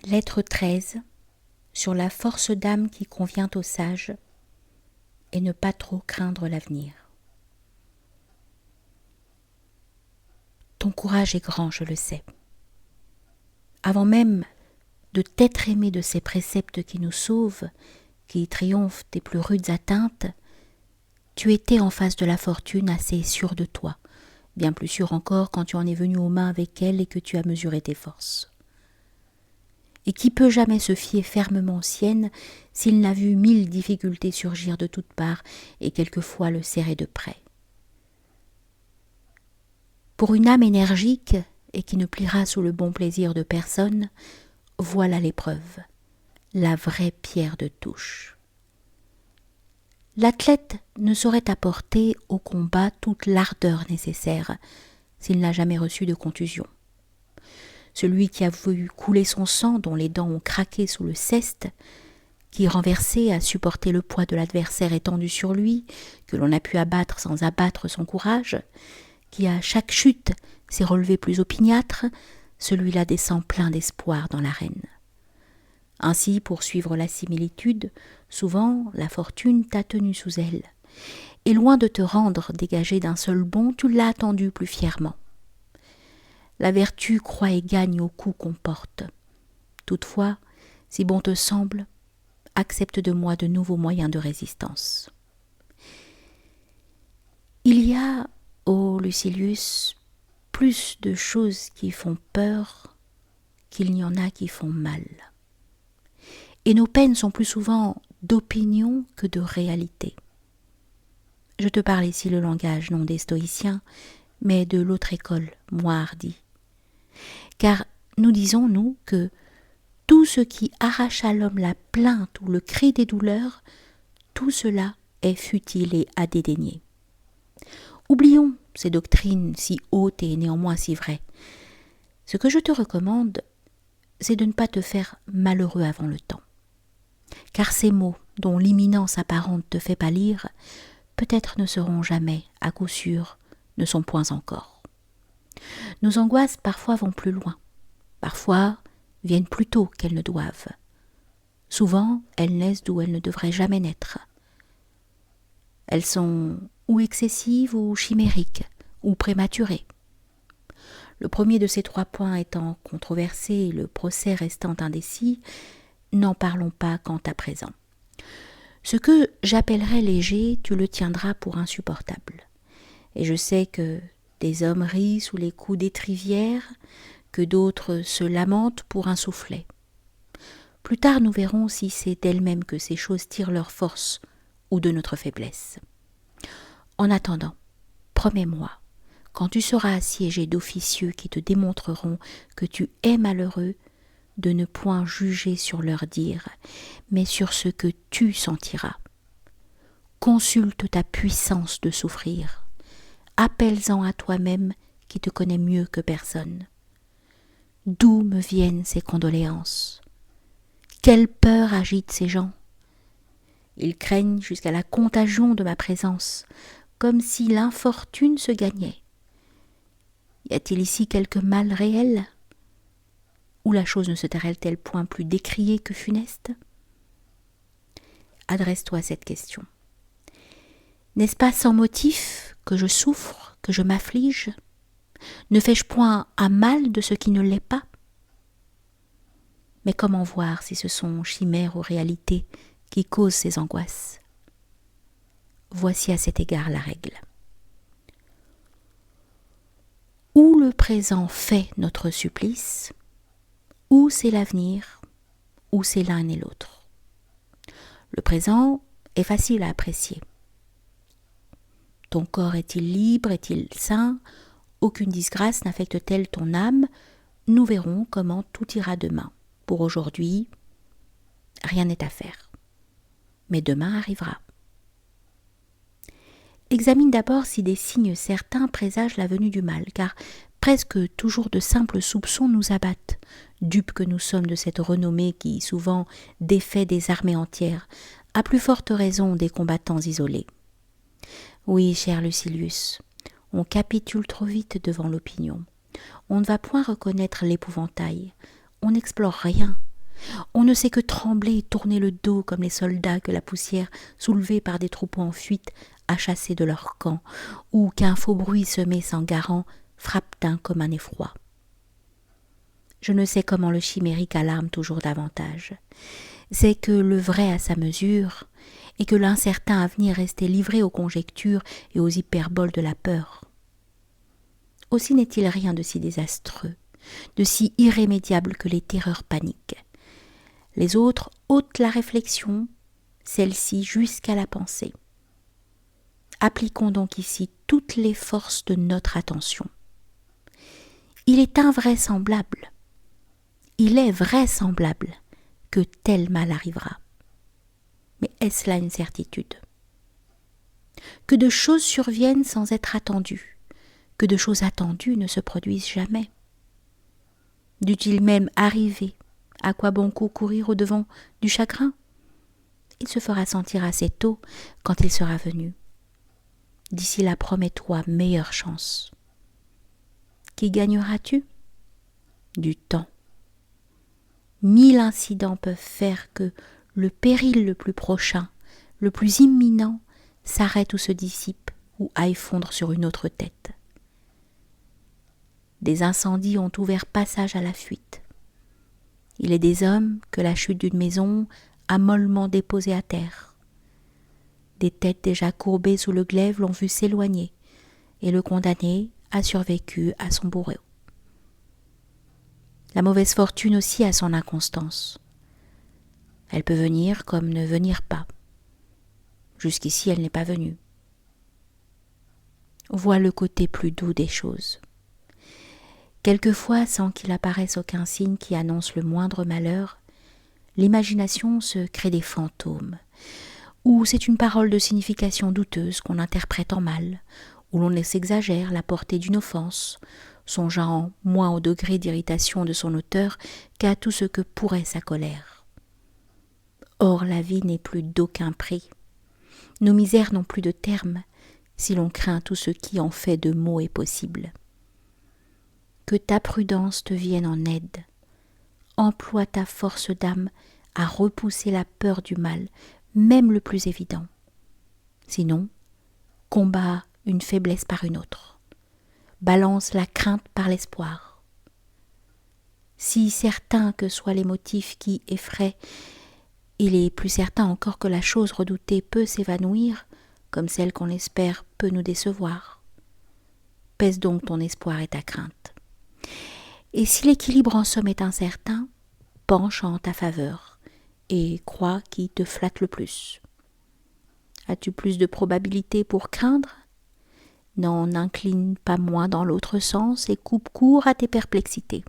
Lettre 13 sur la force d'âme qui convient aux sages et ne pas trop craindre l'avenir. Ton courage est grand, je le sais. Avant même de t'être aimé de ces préceptes qui nous sauvent, qui triomphent des plus rudes atteintes, tu étais en face de la fortune assez sûr de toi, bien plus sûr encore quand tu en es venu aux mains avec elle et que tu as mesuré tes forces. Et qui peut jamais se fier fermement aux siennes s'il n'a vu 1000 difficultés surgir de toutes parts et quelquefois le serrer de près. Pour une âme énergique et qui ne pliera sous le bon plaisir de personne, voilà l'épreuve, la vraie pierre de touche. L'athlète ne saurait apporter au combat toute l'ardeur nécessaire s'il n'a jamais reçu de contusion. Celui qui a vu couler son sang, dont les dents ont craqué sous le ceste, qui renversé a supporté le poids de l'adversaire étendu sur lui, que l'on a pu abattre sans abattre son courage, qui à chaque chute s'est relevé plus opiniâtre, celui-là descend plein d'espoir dans l'arène. Ainsi, pour suivre la similitude, souvent la fortune t'a tenu sous elle, et loin de te rendre dégagé d'un seul bond, tu l'as attendu plus fièrement. La vertu croît et gagne au coup qu'on porte. Toutefois, si bon te semble, accepte de moi de nouveaux moyens de résistance. Il y a, ô Lucilius, plus de choses qui font peur qu'il n'y en a qui font mal. Et nos peines sont plus souvent d'opinion que de réalité. Je te parle ici le langage non des stoïciens, mais de l'autre école, moins hardie. Car nous disons, nous, que tout ce qui arrache à l'homme la plainte ou le cri des douleurs, tout cela est futile et à dédaigner. Oublions ces doctrines si hautes et néanmoins si vraies. Ce que je te recommande, c'est de ne pas te faire malheureux avant le temps. Car ces mots, dont l'imminence apparente te fait pâlir, peut-être ne seront jamais, à coup sûr, ne sont point encore. Nos angoisses parfois vont plus loin, parfois viennent plus tôt qu'elles ne doivent. Souvent, elles naissent d'où elles ne devraient jamais naître. Elles sont ou excessives ou chimériques, ou prématurées. Le premier de ces 3 points étant controversé et le procès restant indécis, n'en parlons pas quant à présent. Ce que j'appellerais léger, tu le tiendras pour insupportable. Et je sais que des hommes rient sous les coups d'étrivière, que d'autres se lamentent pour un soufflet. Plus tard, nous verrons si c'est d'elles-mêmes que ces choses tirent leur force ou de notre faiblesse. En attendant, promets-moi, quand tu seras assiégé d'officieux qui te démontreront que tu es malheureux, de ne point juger sur leur dire, mais sur ce que tu sentiras. Consulte ta puissance de souffrir. Appelle-en à toi-même qui te connais mieux que personne. D'où me viennent ces condoléances? Quelle peur agite ces gens? Ils craignent jusqu'à la contagion de ma présence, comme si l'infortune se gagnait. Y a-t-il ici quelque mal réel? Ou la chose ne se tarait-elle point plus décriée que funeste? Adresse-toi à cette question. N'est-ce pas sans motif que je souffre, que je m'afflige? Ne fais-je point un mal de ce qui ne l'est pas? Mais comment voir si ce sont chimères ou réalités qui causent ces angoisses? Voici à cet égard la règle. Ou le présent fait notre supplice, ou c'est l'avenir, ou c'est l'un et l'autre. Le présent est facile à apprécier. Ton corps est-il libre, est-il sain? Aucune disgrâce n'affecte-t-elle ton âme? Nous verrons comment tout ira demain. Pour aujourd'hui, rien n'est à faire. Mais demain arrivera. Examine d'abord si des signes certains présagent la venue du mal, car presque toujours de simples soupçons nous abattent, dupes que nous sommes de cette renommée qui souvent défait des armées entières, à plus forte raison des combattants isolés. Oui, cher Lucilius, on capitule trop vite devant l'opinion. On ne va point reconnaître l'épouvantail. On n'explore rien On ne sait que trembler et tourner le dos comme les soldats que la poussière, soulevée par des troupeaux en fuite, a chassés de leur camp, ou qu'un faux bruit semé sans garant frappe d'un comme un effroi. Je ne sais comment le chimérique alarme toujours davantage. C'est que le vrai a sa mesure, et que l'incertain avenir restait livré aux conjectures et aux hyperboles de la peur. Aussi n'est-il rien de si désastreux, de si irrémédiable que les terreurs paniques. Les autres ôtent la réflexion, celle-ci jusqu'à la pensée. Appliquons donc ici toutes les forces de notre attention. Il est invraisemblable, il est vraisemblable que tel mal arrivera. Mais est-ce là une certitude? Que de choses surviennent sans être attendues, que de choses attendues ne se produisent jamais. Dût-il même arriver, à quoi bon courir au-devant du chagrin? Il se fera sentir assez tôt quand il sera venu. D'ici là, promets-toi meilleure chance. Qui gagneras-tu? Du temps. 1000 incidents peuvent faire que le péril le plus prochain, le plus imminent, s'arrête ou se dissipe ou aille fondre sur une autre tête. Des incendies ont ouvert passage à la fuite. Il est des hommes que la chute d'une maison a mollement déposés à terre. Des têtes déjà courbées sous le glaive l'ont vu s'éloigner, et le condamné a survécu à son bourreau. La mauvaise fortune aussi a son inconstance. Elle peut venir comme ne venir pas. Jusqu'ici, elle n'est pas venue. Vois le côté plus doux des choses. Quelquefois, sans qu'il apparaisse aucun signe qui annonce le moindre malheur, l'imagination se crée des fantômes, ou c'est une parole de signification douteuse qu'on interprète en mal, où l'on s'exagère la portée d'une offense, songeant moins au degré d'irritation de son auteur qu'à tout ce que pourrait sa colère. Or la vie n'est plus d'aucun prix. Nos misères n'ont plus de terme, si l'on craint tout ce qui en fait de maux est possible. Que ta prudence te vienne en aide. Emploie ta force d'âme à repousser la peur du mal, même le plus évident. Sinon, combat une faiblesse par une autre. Balance la crainte par l'espoir. Si certains que soient les motifs qui effraient, il est plus certain encore que la chose redoutée peut s'évanouir, comme celle qu'on espère peut nous décevoir. Pèse donc ton espoir et ta crainte. Et si l'équilibre en somme est incertain, penche en ta faveur et crois qui te flatte le plus. As-tu plus de probabilité pour craindre? N'en incline pas moins dans l'autre sens et coupe court à tes perplexités.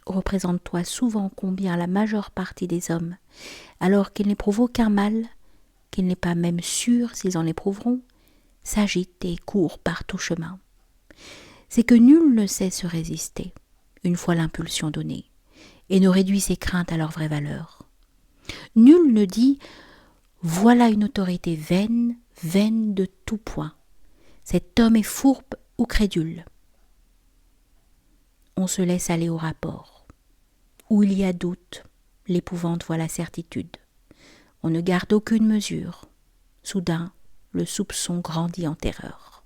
Représente-toi souvent combien la majeure partie des hommes, alors qu'ils n'éprouvent aucun mal, qu'il n'est pas même sûr s'ils en éprouveront, s'agitent et courent par tout chemin. C'est que nul ne sait se résister, une fois l'impulsion donnée, et ne réduit ses craintes à leur vraie valeur. Nul ne dit « voilà une autorité vaine, vaine de tout point. Cet homme est fourbe ou crédule. » On se laisse aller au rapport. Où il y a doute, l'épouvante voit la certitude. On ne garde aucune mesure. Soudain, le soupçon grandit en terreur.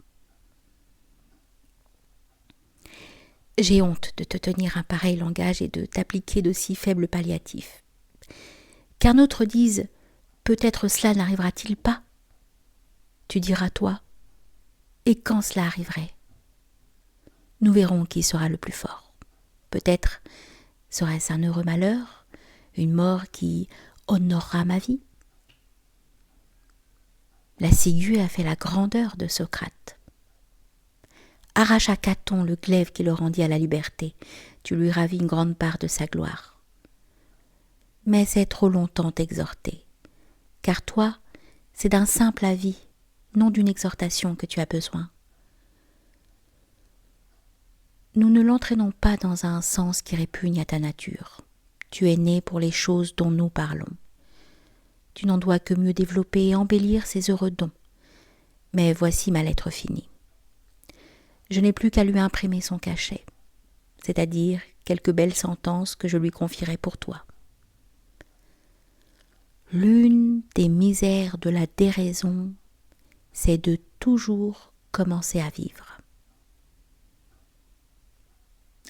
J'ai honte de te tenir un pareil langage et de t'appliquer de si faibles palliatifs. Qu'un autre dise « peut-être cela n'arrivera-t-il pas ?» Tu diras toi « et quand cela arriverait ?» Nous verrons qui sera le plus fort. Peut-être serait-ce un heureux malheur, une mort qui honorera ma vie. La ciguë a fait la grandeur de Socrate. Arrache à Caton le glaive qui le rendit à la liberté, tu lui ravis une grande part de sa gloire. Mais c'est trop longtemps exhorté, car toi, c'est d'un simple avis, non d'une exhortation que tu as besoin. Nous ne l'entraînons pas dans un sens qui répugne à ta nature. Tu es né pour les choses dont nous parlons. Tu n'en dois que mieux développer et embellir ces heureux dons. Mais voici ma lettre finie. Je n'ai plus qu'à lui imprimer son cachet. c'est-à-dire quelques belles sentences que je lui confierai pour toi. L'une des misères de la déraison, c'est de toujours commencer à vivre.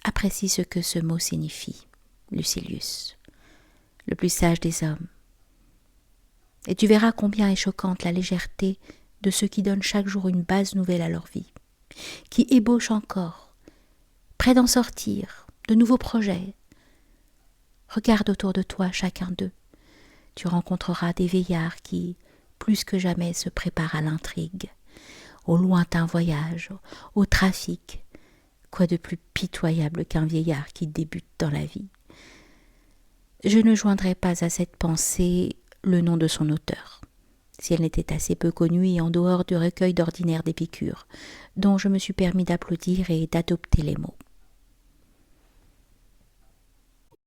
Apprécie ce que ce mot signifie, Lucilius, le plus sage des hommes. Et tu verras combien est choquante la légèreté de ceux qui donnent chaque jour une base nouvelle à leur vie, qui ébauchent encore, prêts d'en sortir, de nouveaux projets. Regarde autour de toi chacun d'eux. Tu rencontreras des vieillards qui, plus que jamais, se préparent à l'intrigue, au lointain voyage, au trafic. Quoi de plus pitoyable qu'un vieillard qui débute dans la vie? Je ne joindrai pas à cette pensée le nom de son auteur, si elle n'était assez peu connue et en dehors du recueil d'ordinaire d'Épicure, dont je me suis permis d'applaudir et d'adopter les mots.